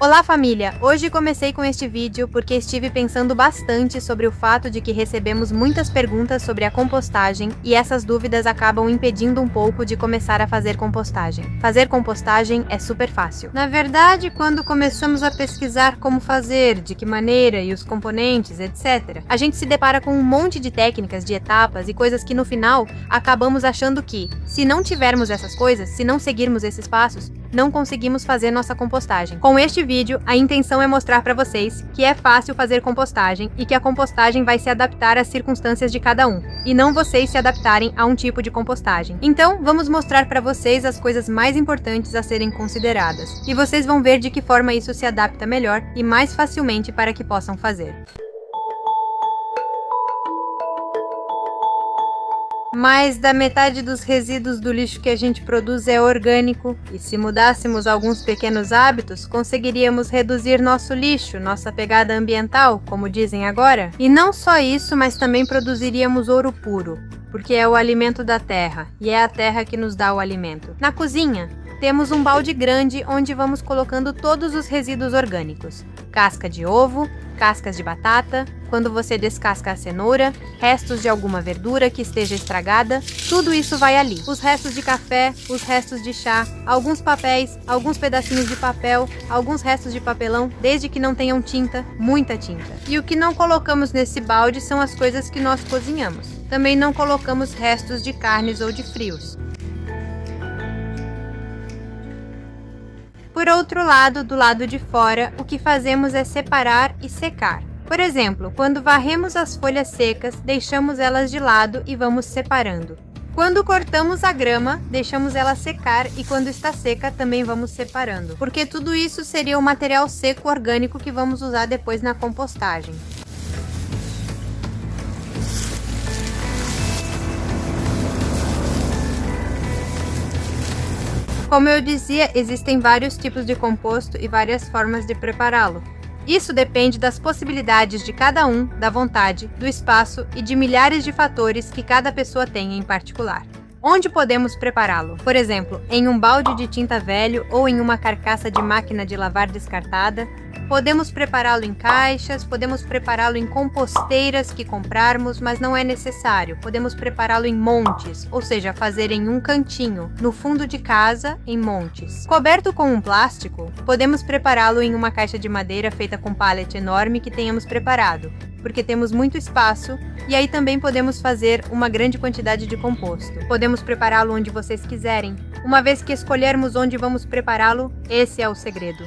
Olá família! Hoje comecei com este vídeo porque estive pensando bastante sobre o fato de que recebemos muitas perguntas sobre a compostagem e essas dúvidas acabam impedindo um pouco de começar a fazer compostagem. Fazer compostagem é super fácil. Na verdade, quando começamos a pesquisar como fazer, de que maneira e os componentes, etc., a gente se depara com um monte de técnicas, de etapas e coisas que no final acabamos achando que, se não tivermos essas coisas, se não seguirmos esses passos, não conseguimos fazer nossa compostagem. Com este vídeo, a intenção é mostrar para vocês que é fácil fazer compostagem e que a compostagem vai se adaptar às circunstâncias de cada um, e não vocês se adaptarem a um tipo de compostagem. Então, vamos mostrar para vocês as coisas mais importantes a serem consideradas, e vocês vão ver de que forma isso se adapta melhor e mais facilmente para que possam fazer. Mais da metade dos resíduos do lixo que a gente produz é orgânico, e se mudássemos alguns pequenos hábitos, conseguiríamos reduzir nosso lixo, nossa pegada ambiental, como dizem agora. E não só isso, mas também produziríamos ouro puro, porque é o alimento da terra, e é a terra que nos dá o alimento. Na cozinha, temos um balde grande onde vamos colocando todos os resíduos orgânicos. Casca de ovo, cascas de batata, quando você descasca a cenoura, restos de alguma verdura que esteja estragada, tudo isso vai ali. Os restos de café, os restos de chá, alguns papéis, alguns pedacinhos de papel, alguns restos de papelão, desde que não tenham tinta, muita tinta. E o que não colocamos nesse balde são as coisas que nós cozinhamos. Também não colocamos restos de carnes ou de frios. Por outro lado, do lado de fora, o que fazemos é separar e secar. Por exemplo, quando varremos as folhas secas, deixamos elas de lado e vamos separando. Quando cortamos a grama, deixamos ela secar e quando está seca também vamos separando, porque tudo isso seria o material seco orgânico que vamos usar depois na compostagem. Como eu dizia, existem vários tipos de composto e várias formas de prepará-lo. Isso depende das possibilidades de cada um, da vontade, do espaço e de milhares de fatores que cada pessoa tem em particular. Onde podemos prepará-lo? Por exemplo, em um balde de tinta velho ou em uma carcaça de máquina de lavar descartada. Podemos prepará-lo em caixas, podemos prepará-lo em composteiras que comprarmos, mas não é necessário. Podemos prepará-lo em montes, ou seja, fazer em um cantinho, no fundo de casa, em montes. Coberto com um plástico, podemos prepará-lo em uma caixa de madeira feita com pallet enorme que tenhamos preparado, porque temos muito espaço e aí também podemos fazer uma grande quantidade de composto. Podemos prepará-lo onde vocês quiserem. Uma vez que escolhermos onde vamos prepará-lo, esse é o segredo.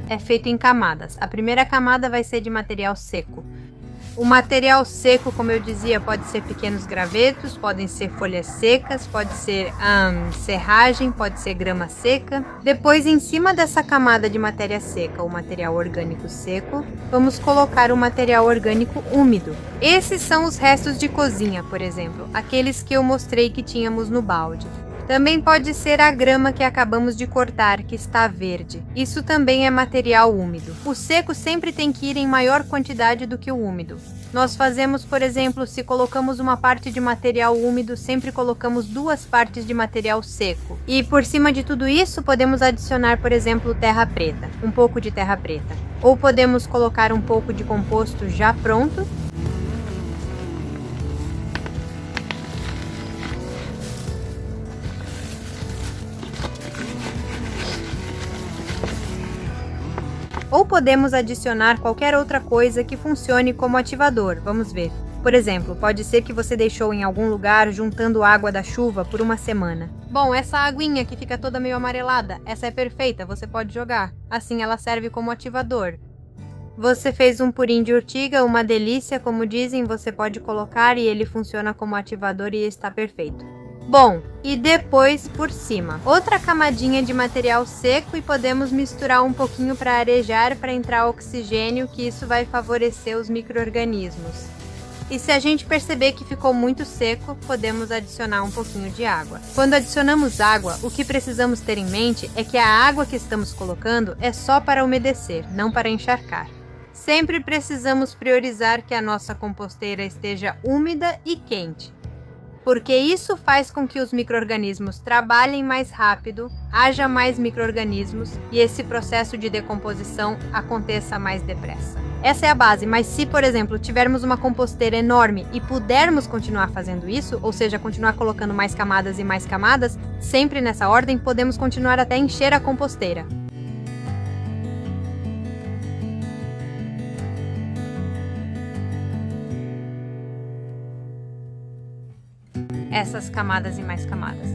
É feito em camadas. A primeira camada vai ser de material seco. O material seco, como eu dizia, pode ser pequenos gravetos, podem ser folhas secas, pode ser serragem, pode ser grama seca. Depois, em cima dessa camada de matéria seca, o material orgânico seco, vamos colocar o material orgânico úmido. Esses são os restos de cozinha, por exemplo, aqueles que eu mostrei que tínhamos no balde. Também pode ser a grama que acabamos de cortar, que está verde. Isso também é material úmido. O seco sempre tem que ir em maior quantidade do que o úmido. Nós fazemos, por exemplo, se colocamos uma parte de material úmido, sempre colocamos 2 partes de material seco. E por cima de tudo isso, podemos adicionar, por exemplo, terra preta, um pouco de terra preta. Ou podemos colocar um pouco de composto já pronto. Ou podemos adicionar qualquer outra coisa que funcione como ativador, vamos ver. Por exemplo, pode ser que você deixou em algum lugar juntando água da chuva por uma semana. Bom, essa aguinha que fica toda meio amarelada, essa é perfeita, você pode jogar. Assim ela serve como ativador. Você fez um purim de urtiga, uma delícia, como dizem, você pode colocar e ele funciona como ativador e está perfeito. Bom, e depois por cima, outra camadinha de material seco e podemos misturar um pouquinho para arejar, para entrar oxigênio, que isso vai favorecer os micro-organismos. E se a gente perceber que ficou muito seco, podemos adicionar um pouquinho de água. Quando adicionamos água, o que precisamos ter em mente é que a água que estamos colocando é só para umedecer, não para encharcar. Sempre precisamos priorizar que a nossa composteira esteja úmida e quente. porque isso faz com que os micro-organismos trabalhem mais rápido, haja mais micro-organismos e esse processo de decomposição aconteça mais depressa. Essa é a base, mas se, por exemplo, tivermos uma composteira enorme e pudermos continuar fazendo isso, ou seja, continuar colocando mais camadas e mais camadas, sempre nessa ordem, podemos continuar até encher a composteira. Essas camadas e mais camadas.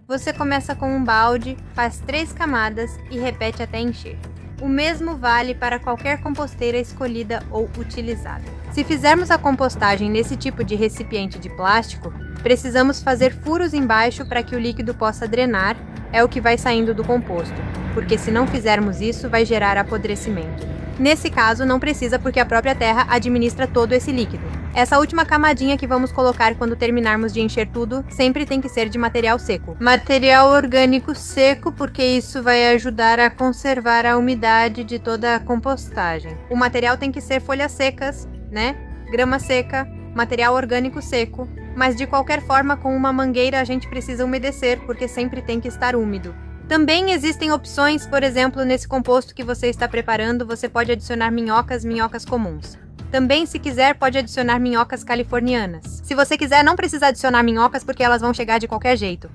Você começa com um balde, faz 3 camadas e repete até encher. O mesmo vale para qualquer composteira escolhida ou utilizada. Se fizermos a compostagem nesse tipo de recipiente de plástico, precisamos fazer furos embaixo para que o líquido possa drenar, é o que vai saindo do composto, porque se não fizermos isso, vai gerar apodrecimento. Nesse caso, não precisa porque a própria terra administra todo esse líquido. Essa última camadinha que vamos colocar quando terminarmos de encher tudo, sempre tem que ser de material seco. Material orgânico seco, porque isso vai ajudar a conservar a umidade de toda a compostagem. O material tem que ser folhas secas, né? Grama seca, material orgânico seco, mas de qualquer forma com uma mangueira a gente precisa umedecer, porque sempre tem que estar úmido. Também existem opções, por exemplo, nesse composto que você está preparando, você pode adicionar minhocas comuns. Também, se quiser, pode adicionar minhocas californianas. Se você quiser, não precisa adicionar minhocas porque elas vão chegar de qualquer jeito.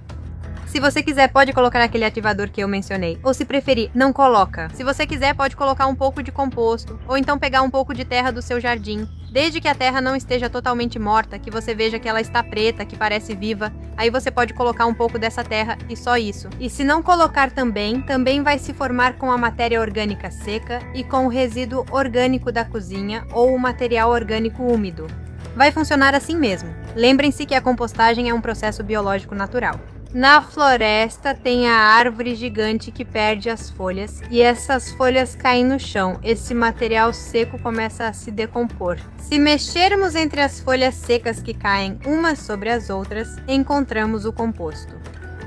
Se você quiser, pode colocar aquele ativador que eu mencionei. Ou se preferir, não coloca. Se você quiser, pode colocar um pouco de composto. Ou então pegar um pouco de terra do seu jardim. Desde que a terra não esteja totalmente morta, que você veja que ela está preta, que parece viva, aí você pode colocar um pouco dessa terra e só isso. E se não colocar também vai se formar com a matéria orgânica seca e com o resíduo orgânico da cozinha ou o material orgânico úmido. Vai funcionar assim mesmo. Lembrem-se que a compostagem é um processo biológico natural. Na floresta tem a árvore gigante que perde as folhas e essas folhas caem no chão. Esse material seco começa a se decompor. Se mexermos entre as folhas secas que caem umas sobre as outras, encontramos o composto.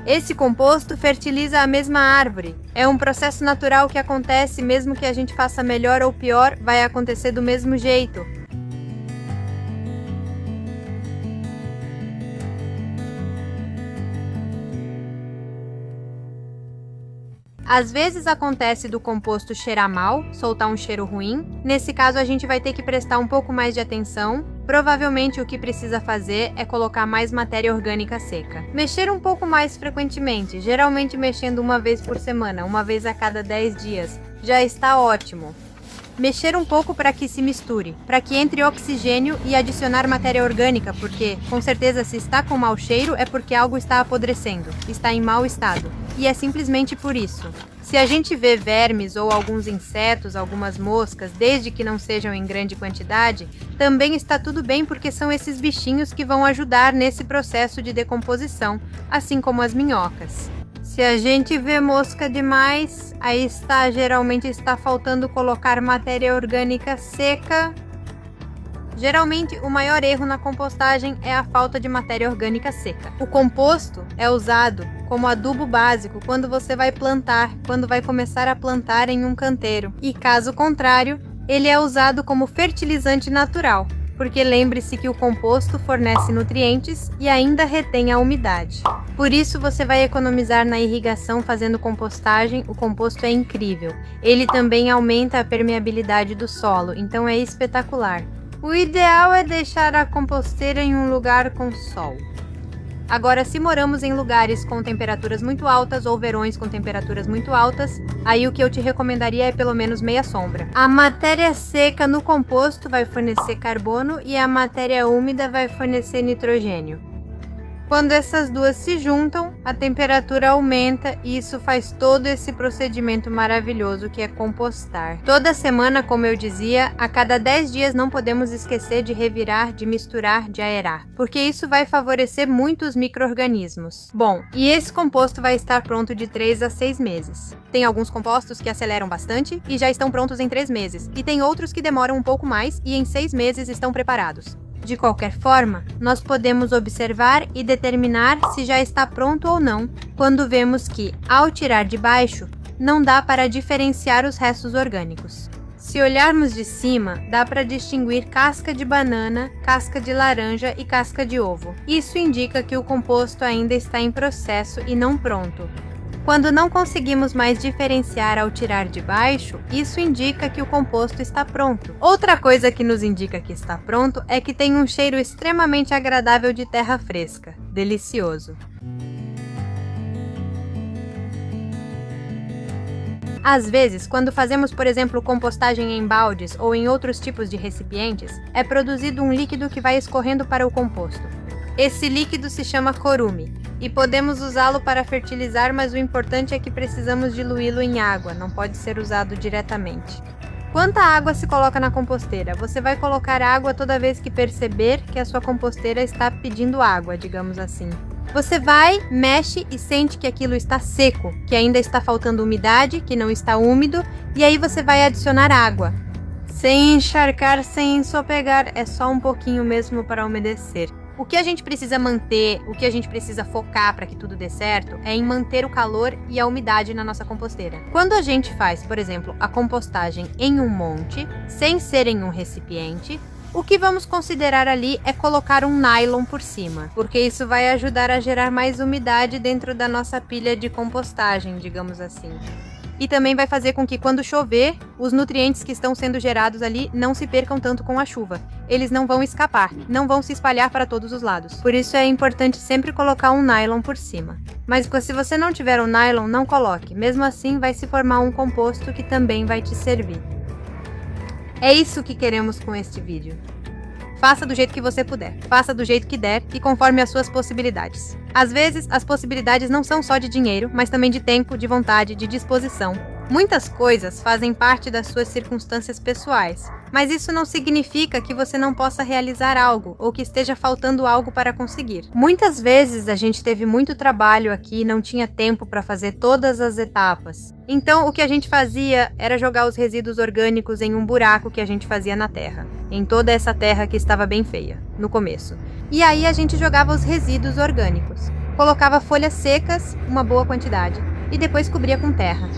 Esse composto fertiliza a mesma árvore. É um processo natural que acontece, mesmo que a gente faça melhor ou pior, vai acontecer do mesmo jeito. Às vezes acontece do composto cheirar mal, soltar um cheiro ruim. Nesse caso a gente vai ter que prestar um pouco mais de atenção. Provavelmente o que precisa fazer é colocar mais matéria orgânica seca. Mexer um pouco mais frequentemente, geralmente mexendo uma vez por semana, uma vez a cada 10 dias, já está ótimo. Mexer um pouco para que se misture, para que entre oxigênio e adicionar matéria orgânica, porque, com certeza, se está com mau cheiro é porque algo está apodrecendo, está em mau estado. E é simplesmente por isso. Se a gente vê vermes ou alguns insetos, algumas moscas, desde que não sejam em grande quantidade, também está tudo bem porque são esses bichinhos que vão ajudar nesse processo de decomposição, assim como as minhocas. Se a gente vê mosca demais, aí geralmente está faltando colocar matéria orgânica seca. Geralmente, o maior erro na compostagem é a falta de matéria orgânica seca. O composto é usado como adubo básico quando você vai plantar, quando vai começar a plantar em um canteiro. E caso contrário, ele é usado como fertilizante natural, porque lembre-se que o composto fornece nutrientes e ainda retém a umidade. Por isso você vai economizar na irrigação fazendo compostagem, o composto é incrível. Ele também aumenta a permeabilidade do solo, então é espetacular. O ideal é deixar a composteira em um lugar com sol. Agora, se moramos em lugares com temperaturas muito altas ou verões com temperaturas muito altas, aí o que eu te recomendaria é pelo menos meia sombra. A matéria seca no composto vai fornecer carbono e a matéria úmida vai fornecer nitrogênio. Quando essas duas se juntam, a temperatura aumenta e isso faz todo esse procedimento maravilhoso que é compostar. Toda semana, como eu dizia, a cada 10 dias não podemos esquecer de revirar, de misturar, de aerar, porque isso vai favorecer muito os micro-organismos. Bom, e esse composto vai estar pronto de 3 a 6 meses. Tem alguns compostos que aceleram bastante e já estão prontos em 3 meses, e tem outros que demoram um pouco mais e em 6 meses estão preparados. De qualquer forma, nós podemos observar e determinar se já está pronto ou não, quando vemos que, ao tirar de baixo, não dá para diferenciar os restos orgânicos. Se olharmos de cima, dá para distinguir casca de banana, casca de laranja e casca de ovo. Isso indica que o composto ainda está em processo e não pronto. Quando não conseguimos mais diferenciar ao tirar de baixo, isso indica que o composto está pronto. Outra coisa que nos indica que está pronto é que tem um cheiro extremamente agradável de terra fresca. Delicioso. Às vezes, quando fazemos, por exemplo, compostagem em baldes ou em outros tipos de recipientes, é produzido um líquido que vai escorrendo para o composto. Esse líquido se chama corume e podemos usá-lo para fertilizar, mas o importante é que precisamos diluí-lo em água, não pode ser usado diretamente. Quanta água se coloca na composteira? Você vai colocar água toda vez que perceber que a sua composteira está pedindo água, digamos assim. Você vai, mexe e sente que aquilo está seco, que ainda está faltando umidade, que não está úmido, e aí você vai adicionar água. Sem encharcar, sem ensopegar, é só um pouquinho mesmo para umedecer. O que a gente precisa manter, o que a gente precisa focar para que tudo dê certo, é em manter o calor e a umidade na nossa composteira. Quando a gente faz, por exemplo, a compostagem em um monte, sem ser em um recipiente, o que vamos considerar ali é colocar um nylon por cima, porque isso vai ajudar a gerar mais umidade dentro da nossa pilha de compostagem, digamos assim. E também vai fazer com que quando chover, os nutrientes que estão sendo gerados ali não se percam tanto com a chuva. Eles não vão escapar, não vão se espalhar para todos os lados. Por isso é importante sempre colocar um nylon por cima. Mas se você não tiver um nylon, não coloque. Mesmo assim, vai se formar um composto que também vai te servir. É isso que queremos com este vídeo. Faça do jeito que você puder, faça do jeito que der e conforme as suas possibilidades. Às vezes, as possibilidades não são só de dinheiro, mas também de tempo, de vontade, de disposição. Muitas coisas fazem parte das suas circunstâncias pessoais, mas isso não significa que você não possa realizar algo ou que esteja faltando algo para conseguir. Muitas vezes a gente teve muito trabalho aqui e não tinha tempo para fazer todas as etapas. Então, o que a gente fazia era jogar os resíduos orgânicos em um buraco que a gente fazia na terra, em toda essa terra que estava bem feia, no começo. E aí a gente jogava os resíduos orgânicos, colocava folhas secas, uma boa quantidade, e depois cobria com terra.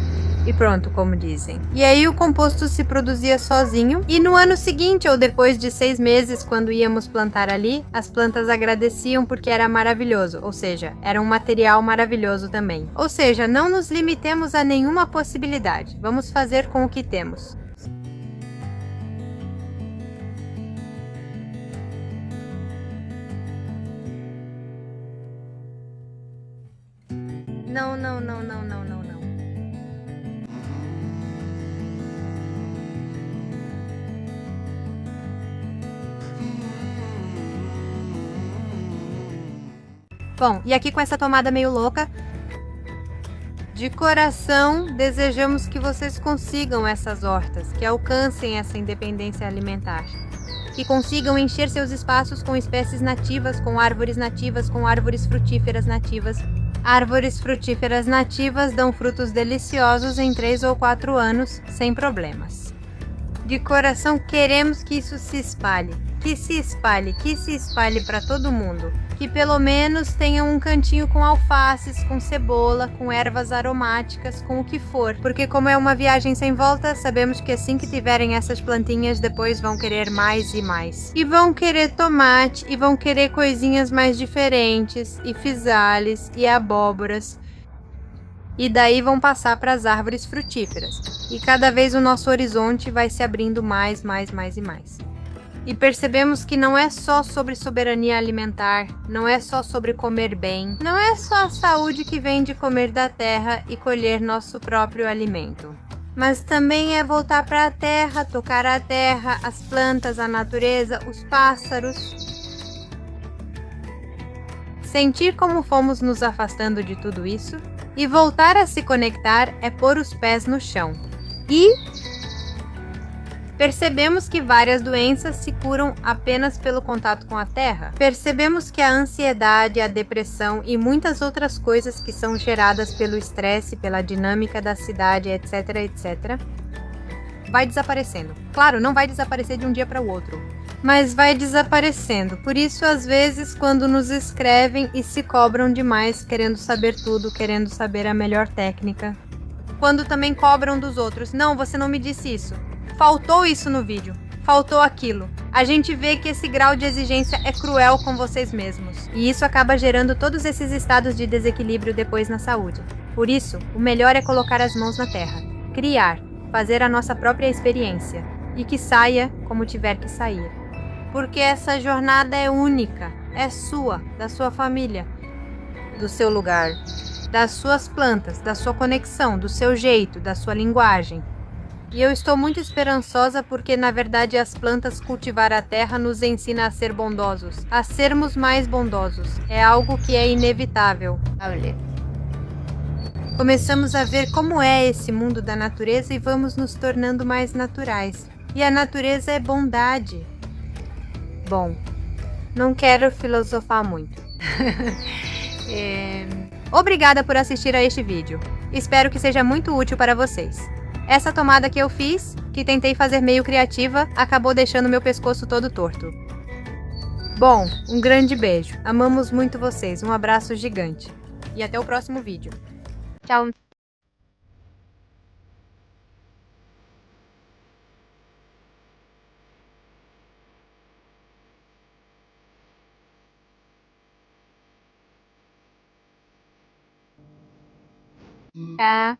E pronto, como dizem. E aí o composto se produzia sozinho, e no ano seguinte ou depois de 6 meses, quando íamos plantar ali, as plantas agradeciam porque era maravilhoso, ou seja, era um material maravilhoso também. Ou seja, não nos limitemos a nenhuma possibilidade, vamos fazer com o que temos. Não, não, não, não, não, não, não. Bom, e aqui com essa tomada meio louca, de coração, desejamos que vocês consigam essas hortas, que alcancem essa independência alimentar, que consigam encher seus espaços com espécies nativas, com árvores frutíferas nativas. Árvores frutíferas nativas dão frutos deliciosos em 3 ou 4 anos, sem problemas. De coração, queremos que isso se espalhe, que se espalhe para todo mundo. Que pelo menos tenham um cantinho com alfaces, com cebola, com ervas aromáticas, com o que for. Porque como é uma viagem sem volta, sabemos que assim que tiverem essas plantinhas, depois vão querer mais e mais. E vão querer tomate, e vão querer coisinhas mais diferentes, e fisales, e abóboras. E daí vão passar para as árvores frutíferas. E cada vez o nosso horizonte vai se abrindo mais e mais. E percebemos que não é só sobre soberania alimentar, não é só sobre comer bem, não é só a saúde que vem de comer da terra e colher nosso próprio alimento. Mas também é voltar para a terra, tocar a terra, as plantas, a natureza, os pássaros. Sentir como fomos nos afastando de tudo isso e voltar a se conectar é pôr os pés no chão. E percebemos que várias doenças se curam apenas pelo contato com a terra. Percebemos que a ansiedade, a depressão e muitas outras coisas que são geradas pelo estresse, pela dinâmica da cidade, etc, etc, vai desaparecendo. Claro, não vai desaparecer de um dia para o outro, mas vai desaparecendo. Por isso, às vezes, quando nos escrevem e se cobram demais, querendo saber tudo, querendo saber a melhor técnica. Quando também cobram dos outros. Não, você não me disse isso. Faltou isso no vídeo. Faltou aquilo. A gente vê que esse grau de exigência é cruel com vocês mesmos. E isso acaba gerando todos esses estados de desequilíbrio depois na saúde. Por isso, o melhor é colocar as mãos na terra. Criar. Fazer a nossa própria experiência. E que saia como tiver que sair. Porque essa jornada é única. É sua, da sua família, do seu lugar, das suas plantas, da sua conexão, do seu jeito, da sua linguagem. E eu estou muito esperançosa porque, na verdade, as plantas cultivar a terra nos ensina a ser bondosos, a sermos mais bondosos. É algo que é inevitável. Começamos a ver como é esse mundo da natureza e vamos nos tornando mais naturais. E a natureza é bondade. Bom, não quero filosofar muito. Obrigada por assistir a este vídeo. Espero que seja muito útil para vocês. Essa tomada que eu fiz, que tentei fazer meio criativa, acabou deixando meu pescoço todo torto. Bom, um grande beijo. Amamos muito vocês. Um abraço gigante. E até o próximo vídeo. Tchau. Tá.